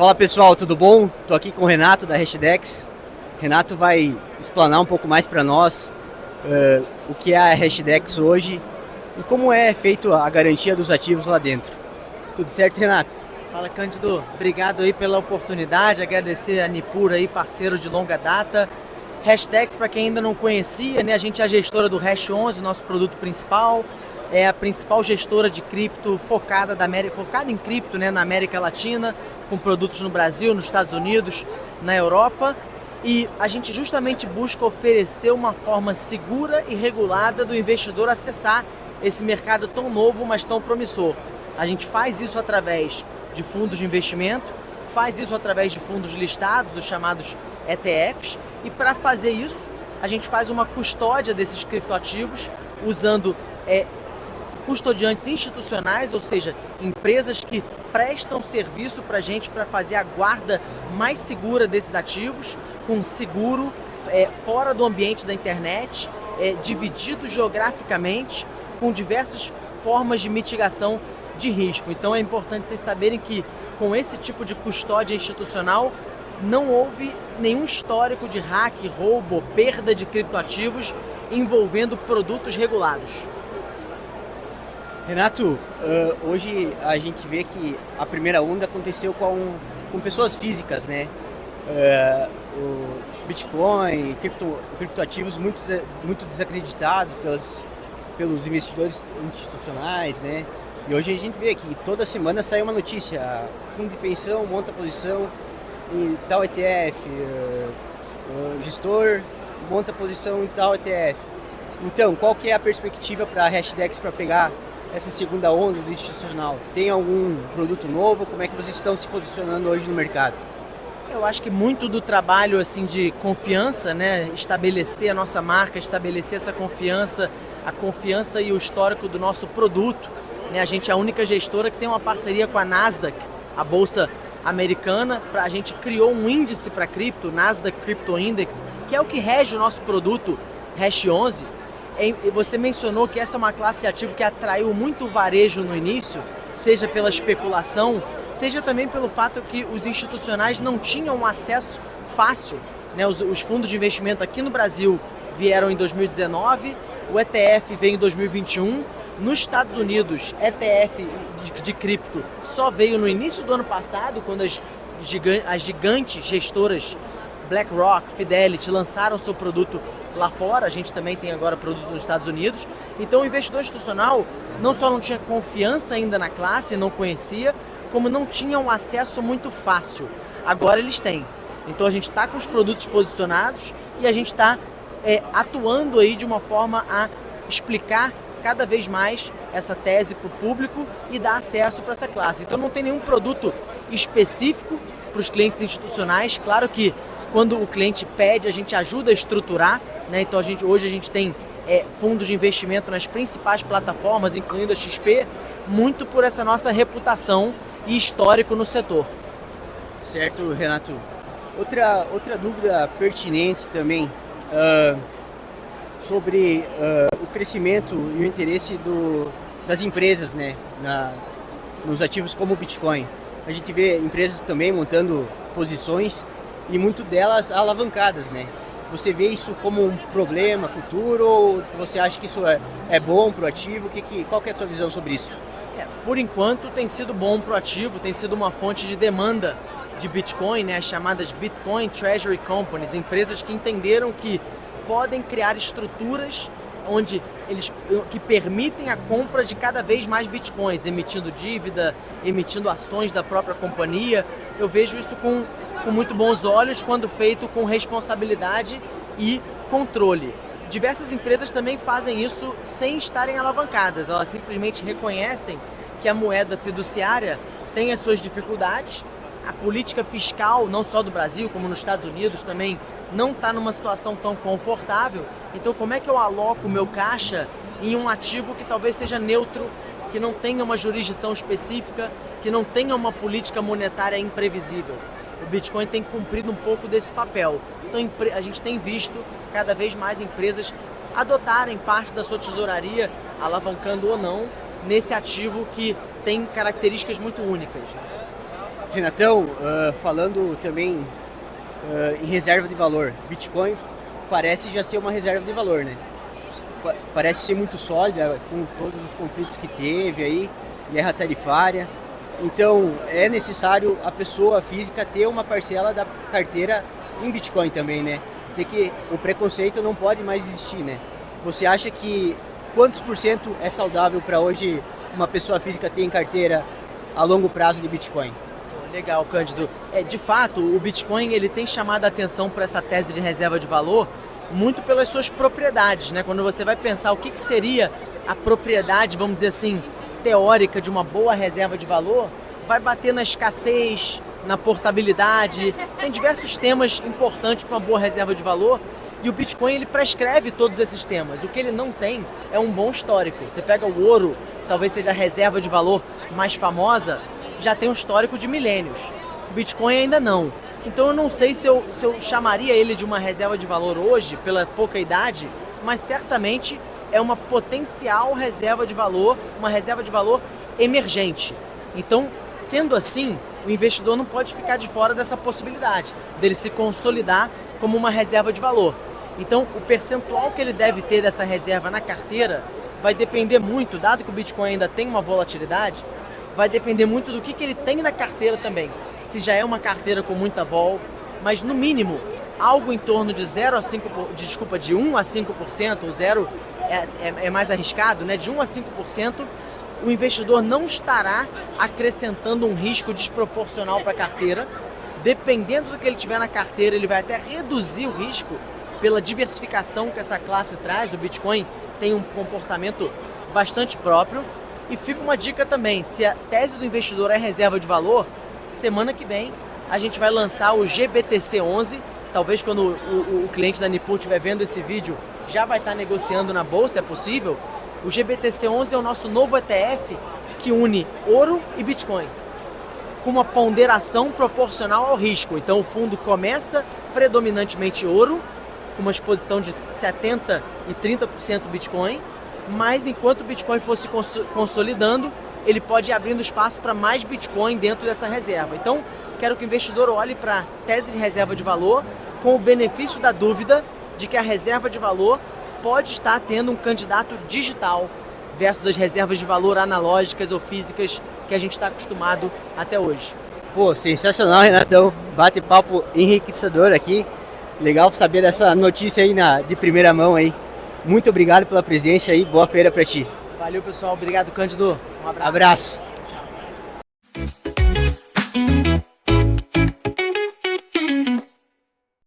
Fala pessoal, tudo bom? Estou aqui com o Renato da Hashdex. Renato vai explanar um pouco mais para nós o que é a Hashdex hoje e como é feito a garantia dos ativos lá dentro. Tudo certo, Renato? Fala, Cândido. Obrigado aí pela oportunidade, agradecer a Nipur aí, parceiro de longa data. Hashdex, para quem ainda não conhecia, né, a gente é a gestora do Hash 11, nosso produto principal. É a principal gestora de cripto focada em cripto, né, na América Latina, com produtos no Brasil, nos Estados Unidos, na Europa. E a gente justamente busca oferecer uma forma segura e regulada do investidor acessar esse mercado tão novo, mas tão promissor. A gente faz isso através de fundos de investimento, faz isso através de fundos listados, os chamados ETFs, e para fazer isso, a gente faz uma custódia desses criptoativos usando custodiantes institucionais, ou seja, empresas que prestam serviço para a gente para fazer a guarda mais segura desses ativos, com seguro, fora do ambiente da internet, dividido geograficamente, com diversas formas de mitigação de risco. Então é importante vocês saberem que com esse tipo de custódia institucional não houve nenhum histórico de hack, roubo, perda de criptoativos envolvendo produtos regulados. Renato, hoje a gente vê que a primeira onda aconteceu com pessoas físicas, né? O Bitcoin, criptoativos muito desacreditados pelos investidores institucionais, né? E hoje a gente vê que toda semana sai uma notícia, fundo de pensão monta posição em tal ETF, gestor monta posição em tal ETF. Então, qual que é a perspectiva para a Hashdex para pegar essa segunda onda do institucional? Tem algum produto novo? Como é que vocês estão se posicionando hoje no mercado? Eu acho que muito do trabalho assim de confiança, né, estabelecer a nossa marca, estabelecer essa confiança, a confiança e o histórico do nosso produto, né? A gente é a única gestora que tem uma parceria com a Nasdaq, a bolsa americana. A gente criou um índice para cripto, Nasdaq Crypto Index, que é o que rege o nosso produto Hash 11. Você mencionou que essa é uma classe de ativo que atraiu muito varejo no início, seja pela especulação, seja também pelo fato que os institucionais não tinham um acesso fácil, né? Os fundos de investimento aqui no Brasil vieram em 2019, o ETF veio em 2021, nos Estados Unidos, ETF de cripto só veio no início do ano passado, quando as gigantes gestoras BlackRock, Fidelity lançaram seu produto lá fora. A gente também tem agora produto nos Estados Unidos. Então o investidor institucional não só não tinha confiança ainda na classe, não conhecia, como não tinha um acesso muito fácil. Agora eles têm. Então a gente está com os produtos posicionados e a gente está atuando aí de uma forma a explicar cada vez mais essa tese para o público e dar acesso para essa classe. Então não tem nenhum produto específico para os clientes institucionais. Claro que quando o cliente pede, a gente ajuda a estruturar, né? Então hoje a gente tem fundos de investimento nas principais plataformas, incluindo a XP, muito por essa nossa reputação e histórico no setor. Certo, Renato. Outra dúvida pertinente também, sobre o crescimento e o interesse das empresas, né, nos ativos como o Bitcoin. A gente vê empresas também montando posições e muito delas alavancadas, né? Você vê isso como um problema futuro ou você acha que isso é bom para o ativo? Qual que é a tua visão sobre isso? Por enquanto tem sido bom para o ativo, tem sido uma fonte de demanda de Bitcoin, né? As chamadas Bitcoin Treasury Companies, empresas que entenderam que podem criar estruturas que permitem a compra de cada vez mais bitcoins, emitindo dívida, emitindo ações da própria companhia. Eu vejo isso com muito bons olhos quando feito com responsabilidade e controle. Diversas empresas também fazem isso sem estarem alavancadas, elas simplesmente reconhecem que a moeda fiduciária tem as suas dificuldades, a política fiscal, não só do Brasil, como nos Estados Unidos também, não está numa situação tão confortável. Então como é que eu aloco o meu caixa em um ativo que talvez seja neutro, que não tenha uma jurisdição específica, que não tenha uma política monetária imprevisível? O Bitcoin tem cumprido um pouco desse papel. Então a gente tem visto cada vez mais empresas adotarem parte da sua tesouraria, alavancando ou não, nesse ativo que tem características muito únicas. Renatão, falando também em reserva de valor, Bitcoin parece já ser uma reserva de valor, né? Parece ser muito sólida com todos os conflitos que teve aí, guerra tarifária. Então é necessário a pessoa física ter uma parcela da carteira em Bitcoin também, né? O preconceito não pode mais existir, né? Você acha que quantos por cento é saudável para hoje uma pessoa física ter em carteira a longo prazo de Bitcoin? Legal, Cândido. De fato, o Bitcoin ele tem chamado a atenção para essa tese de reserva de valor muito pelas suas propriedades, né? Quando você vai pensar o que seria a propriedade, vamos dizer assim, teórica de uma boa reserva de valor, vai bater na escassez, na portabilidade, tem diversos temas importantes para uma boa reserva de valor e o Bitcoin ele prescreve todos esses temas. O que ele não tem é um bom histórico. Você pega o ouro, talvez seja a reserva de valor mais famosa, já tem um histórico de milênios. O Bitcoin ainda não. Então eu não sei se eu chamaria ele de uma reserva de valor hoje, pela pouca idade, mas certamente é uma potencial reserva de valor, uma reserva de valor emergente. Então, sendo assim, o investidor não pode ficar de fora dessa possibilidade, dele se consolidar como uma reserva de valor. Então, o percentual que ele deve ter dessa reserva na carteira vai depender muito, dado que o Bitcoin ainda tem uma volatilidade, vai depender muito do que ele tem na carteira também. Se já é uma carteira com muita vol, mas no mínimo, algo em torno de 1 a 5%, o zero é mais arriscado, né? De 1 a 5%, o investidor não estará acrescentando um risco desproporcional para a carteira. Dependendo do que ele tiver na carteira, ele vai até reduzir o risco pela diversificação que essa classe traz. O Bitcoin tem um comportamento bastante próprio. E fica uma dica também, se a tese do investidor é reserva de valor, semana que vem a gente vai lançar o GBTC11, talvez quando o cliente da Nipur estiver vendo esse vídeo, já vai estar negociando na bolsa, é possível. O GBTC11 é o nosso novo ETF que une ouro e Bitcoin, com uma ponderação proporcional ao risco. Então o fundo começa predominantemente ouro, com uma exposição de 70% e 30% Bitcoin, mas enquanto o Bitcoin fosse consolidando, ele pode ir abrindo espaço para mais Bitcoin dentro dessa reserva. Então, quero que o investidor olhe para a tese de reserva de valor com o benefício da dúvida de que a reserva de valor pode estar tendo um candidato digital versus as reservas de valor analógicas ou físicas que a gente está acostumado até hoje. Pô, sensacional, Renatão. Bate-papo enriquecedor aqui. Legal saber dessa notícia aí de primeira mão aí. Muito obrigado pela presença aí. Boa feira para ti. Valeu, pessoal. Obrigado, Cândido. Um abraço. Abraço.